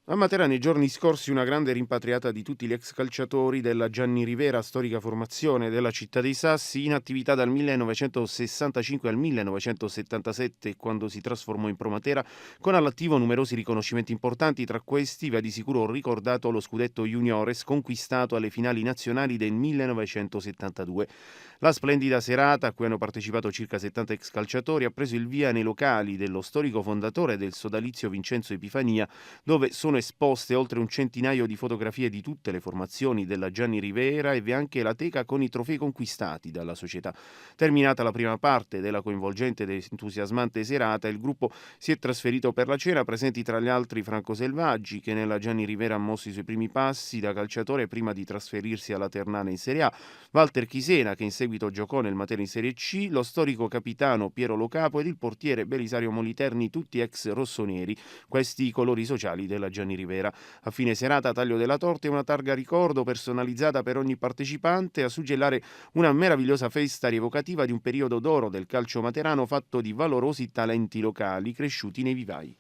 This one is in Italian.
A Matera nei giorni scorsi una grande rimpatriata di tutti gli ex calciatori della Gianni Rivera, storica formazione della città dei Sassi, in attività dal 1965 al 1977, quando si trasformò in Pro Matera, con all'attivo numerosi riconoscimenti importanti. Tra questi va di sicuro ricordato lo scudetto juniores conquistato alle finali nazionali del 1972. La splendida serata, a cui hanno partecipato circa 70 ex calciatori, ha preso il via nei locali dello storico fondatore del sodalizio Vincenzo Epifania, dove sono esposte oltre un centinaio di fotografie di tutte le formazioni della Gianni Rivera e vi è anche la teca con i trofei conquistati dalla società. Terminata la prima parte della coinvolgente ed entusiasmante serata, il gruppo si è trasferito per la cena, presenti tra gli altri Franco Selvaggi, che nella Gianni Rivera ha mosso i suoi primi passi da calciatore prima di trasferirsi alla Ternana in Serie A, Walter Chisena, che in seguito giocò nel Matera in Serie C, lo storico capitano Piero Locapo ed il portiere Belisario Moliterni, tutti ex rossoneri, questi i colori sociali della Gianni Rivera. A fine serata, taglio della torta e una targa ricordo personalizzata per ogni partecipante a suggellare una meravigliosa festa rievocativa di un periodo d'oro del calcio materano fatto di valorosi talenti locali cresciuti nei vivai.